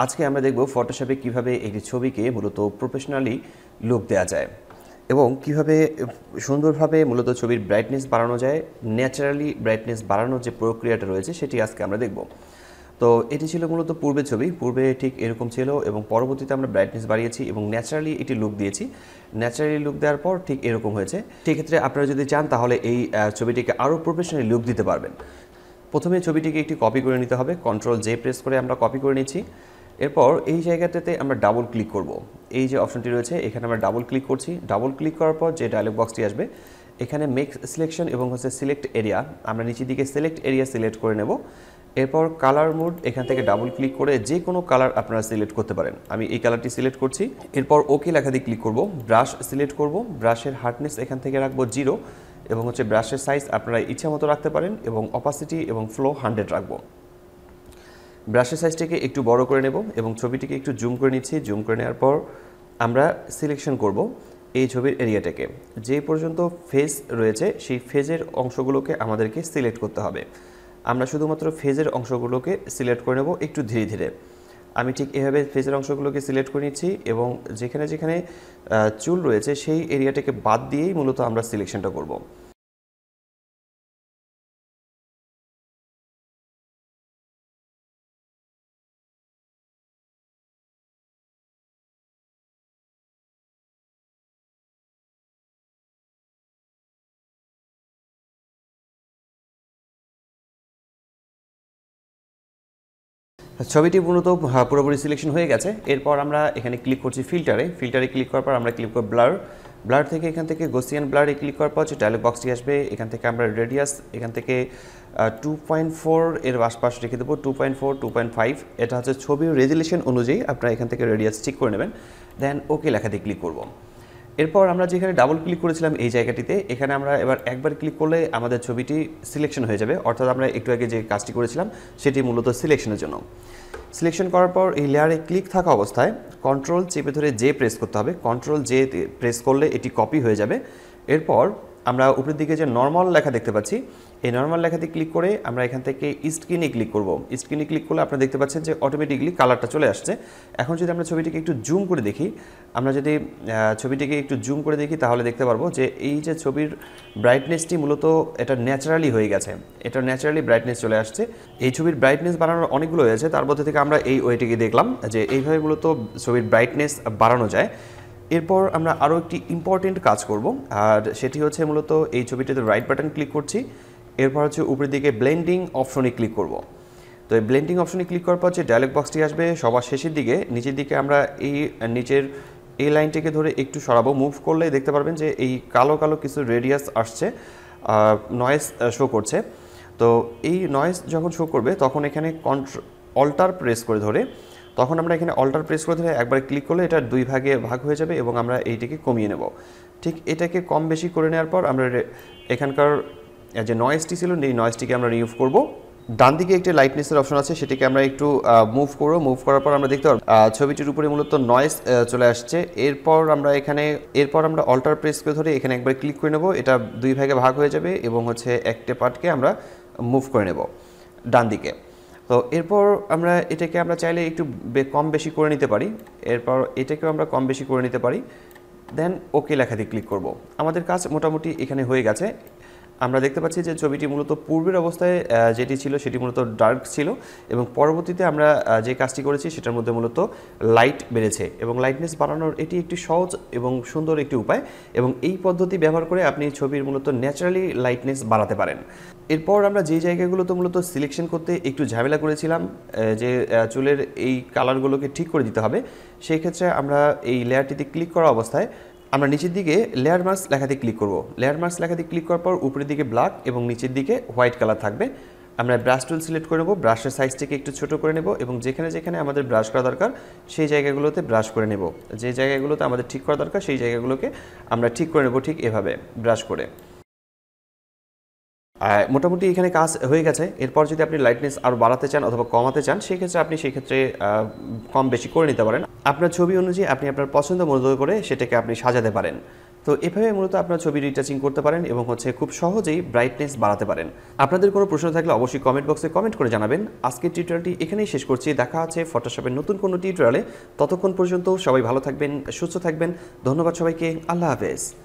আজকে আমরা দেখব ফটোশপে কিভাবে একটি ছবিকে মূলত প্রফেশনালি লুক দেওয়া যায় এবং কিভাবে সুন্দরভাবে মূলত ছবির ব্রাইটনেস বাড়ানো যায়। ন্যাচারালি ব্রাইটনেস বাড়ানোর যে প্রক্রিয়াটা রয়েছে সেটি আজকে আমরা দেখব। তো এটি ছিল মূলত পূর্বের ছবি, পূর্বে ঠিক এরকম ছিল এবং পরবর্তীতে আমরা ব্রাইটনেস বাড়িয়েছি এবং ন্যাচারালি এটি লুক দিয়েছি। ন্যাচারালি লুক দেওয়ার পর ঠিক এরকম হয়েছে। সেক্ষেত্রে আপনারা যদি চান তাহলে এই ছবিটিকে আরও প্রফেশনালি লুক দিতে পারবেন। প্রথমে ছবিটিকে একটি কপি করে নিতে হবে, Ctrl+J প্রেস করে আমরা কপি করে নিচ্ছি। এরপর এই জায়গাটাতে আমরা ডাবল ক্লিক করব। এই যে অপশনটি রয়েছে এখানে আমরা ডাবল ক্লিক করছি। ডাবল ক্লিক করার পর যে ডায়লগ বক্সটি আসবে এখানে মেক সিলেকশন এবং সিলেক্ট এরিয়া, আমরা নিচের দিকে সিলেক্ট এরিয়া সিলেক্ট করে নেব। এরপর কালার মোড, এখান থেকে ডাবল ক্লিক করে যে কোনো কালার আপনারা সিলেক্ট করতে পারেন। আমি এই কালারটি সিলেক্ট করছি। এরপর ওকে লেখা দিয়ে ক্লিক করব। ব্রাশ সিলেক্ট করব, ব্রাশের হার্ডনেস এখান থেকে রাখবো 0 এবং ব্রাশের সাইজ আপনারা ইচ্ছা মতো রাখতে পারেন এবং অপাসিটি এবং ফ্লো 100 রাখবো। ব্রাশের সাইজটিকে একটু বড় করে নেব এবং ছবিটিকে একটু জুম করে নিচ্ছি। জুম করে নেওয়ার পর আমরা সিলেকশন করব এই ছবির এরিয়াটাকে। যে পর্যন্ত ফেজ রয়েছে সেই ফেজের অংশগুলোকে আমাদেরকে সিলেক্ট করতে হবে। আমরা শুধুমাত্র ফেজের অংশগুলোকে সিলেক্ট করে নেব একটু ধীরে ধীরে। আমি ঠিক এভাবে ফেজের অংশগুলোকে সিলেক্ট করে নিচ্ছি এবং যেখানে যেখানে চুল রয়েছে সেই এরিয়াটাকে বাদ দিয়েই মূলত আমরা সিলেকশনটা করব। ছবিটি মূলত পুরোপুরি সিলেকশন হয়ে গেছে। এরপর আমরা এখানে ক্লিক করছি ফিল্টারে। ফিল্টারে ক্লিক করার পর আমরা ক্লিক করব ব্লার। ব্লার থেকে এখান থেকে গসিয়ান ব্লারে ক্লিক করার পর যে ডায়লগ বক্সটি আসবে এখান থেকে আমরা রেডিয়াস এখান থেকে 2.4 এর আশপাশ রেখে দেবো। 2.4, 2.5 এটা হচ্ছে ছবির রেজুলেশন অনুযায়ী আপনারা এখান থেকে রেডিয়াস ঠিক করে নেবেন। দেন ওকে লেখাতে ক্লিক করব। এরপর আমরা যেখানে ডাবল ক্লিক করেছিলাম এই জায়গাটিতে, এখানে আমরা এবার একবার ক্লিক করলে আমাদের ছবিটি সিলেকশন হয়ে যাবে। অর্থাৎ আমরা একটু আগে যে কাজটি করেছিলাম সেটি মূলত সিলেকশনের জন্য। সিলেকশন করার পর এই লেয়ারে ক্লিক থাকা অবস্থায় কন্ট্রোল চেপে ধরে জে প্রেস করতে হবে। Ctrl+J প্রেস করলে এটি কপি হয়ে যাবে। এরপর আমরা উপরের দিকে যে নর্মাল লেখা দেখতে পাচ্ছি এই নর্মাল লেখাতে ক্লিক করে আমরা এখান থেকে স্ক্রিনে ক্লিক করব। স্ক্রিনে ক্লিক করলে আপনারা দেখতে পাচ্ছেন যে অটোমেটিকলি কালারটা চলে আসছে। এখন যদি আমরা ছবিটিকে একটু জুম করে দেখি, আমরা যদি ছবিটিকে একটু জুম করে দেখি তাহলে দেখতে পারবো যে এই যে ছবির ব্রাইটনেসটি মূলত এটা ন্যাচারালি হয়ে গেছে। এটা ন্যাচারালি ব্রাইটনেস চলে আসছে। এই ছবির ব্রাইটনেস বাড়ানোর অনেকগুলো হয়েছে, তার মধ্যে থেকে আমরা এই ওয়েটিকে দেখলাম যে এইভাবে মূলত ছবির ব্রাইটনেস বাড়ানো যায়। এরপর আমরা আরও একটি ইম্পর্টেন্ট কাজ করব, আর সেটি হচ্ছে মূলত এই ছবিটিতে রাইট বাটন ক্লিক করছি। এরপর হচ্ছে উপরের দিকে ব্লেন্ডিং অপশনে ক্লিক করব। তো এই ব্লেন্ডিং অপশনে ক্লিক করার পর যে ডায়লগ বক্সটি আসবে সবার শেষের দিকে নিচের দিকে আমরা এই নিচের এই লাইনটিকে ধরে একটু সরাবো। মুভ করলে দেখতে পারবেন যে এই কালো কালো কিছু রেডিয়াস আসছে, নয়েজ শো করছে। তো এই নয়েজ যখন শো করবে তখন এখানে অল্টার প্রেস করে ধরে তখন আমরা এখানে অল্টার প্রেস করে ধরে একবার ক্লিক করলে এটা 2 ভাগে ভাগ হয়ে যাবে এবং আমরা এইটিকে কমিয়ে নেব। ঠিক এটাকে কম বেশি করে নেওয়ার পর আমরা এখানকার যে নয়েজটি ছিল এই নয়েজটিকে আমরা রিমুভ করব। ডান দিকে একটি লাইটনেসের অপশন আছে, সেটিকে আমরা একটু মুভ করব। মুভ করার পর আমরা দেখতে পারবো ছবিটির উপরে মূলত নয়েজ চলে আসছে। এরপর আমরা অল্টার প্রেস করে ধরে এখানে একবার ক্লিক করে নেব। এটা 2 ভাগে ভাগ হয়ে যাবে এবং একটা পার্টকে আমরা মুভ করে নেব ডান দিকে। তো এরপর এটাকে আমরা চাইলে একটু কম বেশি করে নিতে পারি। এরপর এটাকেও আমরা কম বেশি করে নিতে পারি। দেন ওকে লেখাতে ক্লিক করব। আমাদের কাজ মোটামুটি এখানে হয়ে গেছে। আমরা দেখতে পাচ্ছি যে ছবিটি মূলত পূর্বের অবস্থায় যেটি ছিল সেটি মূলত ডার্ক ছিল এবং পরবর্তীতে আমরা যে কাজটি করেছি সেটার মধ্যে মূলত লাইট বেড়েছে এবং লাইটনেস বাড়ানোর এটি একটি সহজ এবং সুন্দর একটি উপায় এবং এই পদ্ধতি ব্যবহার করে আপনি ছবির মূলত ন্যাচারালি লাইটনেস বাড়াতে পারেন। এরপর আমরা যে জায়গাগুলোতে মূলত সিলেকশন করতে একটু ঝামেলা করেছিলাম, যে চুলের এই কালারগুলোকে ঠিক করে দিতে হবে, সেই ক্ষেত্রে আমরা এই লেয়ারটিতে ক্লিক করা অবস্থায় আমরা নিচের দিকে লেয়ার মাস্ক লেখাতে ক্লিক করব। লেয়ার মাস্ক লেখাতে ক্লিক করার পর উপরের দিকে ব্ল্যাক এবং নিচের দিকে হোয়াইট কালার থাকবে। আমরা ব্রাশ টুল সিলেক্ট করে নেব, ব্রাশের সাইজটিকে একটু ছোট করে নেব এবং যেখানে যেখানে আমাদের ব্রাশ করা দরকার সেই জায়গাগুলোতে ব্রাশ করে নেব। যে জায়গাগুলোতে আমাদের ঠিক করা দরকার সেই জায়গাগুলোকে আমরা ঠিক করে নেব ঠিক এভাবে ব্রাশ করে। মোটামুটি এখানে কাজ হয়ে গেছে। এরপর যদি আপনি লাইটনেস আরও বাড়াতে চান অথবা কমাতে চান সেক্ষেত্রে আপনি কম বেশি করে নিতে পারেন। আপনার ছবি অনুযায়ী আপনি আপনার পছন্দ মতো করে সেটাকে আপনি সাজাতে পারেন। তো এভাবে মূলত আপনারা ছবি রিটাচিং করতে পারেন এবং খুব সহজেই ব্রাইটনেস বাড়াতে পারেন। আপনাদের কোনো প্রশ্ন থাকলে অবশ্যই কমেন্ট বক্সে কমেন্ট করে জানাবেন। আজকের টিউটোরিয়ালটি এখানেই শেষ করছি। দেখা আছে ফটোশপের নতুন কোনো টিউটোরিয়ালে। ততক্ষণ পর্যন্ত সবাই ভালো থাকবেন, সুস্থ থাকবেন। ধন্যবাদ সবাইকে। আল্লাহ হাফেজ।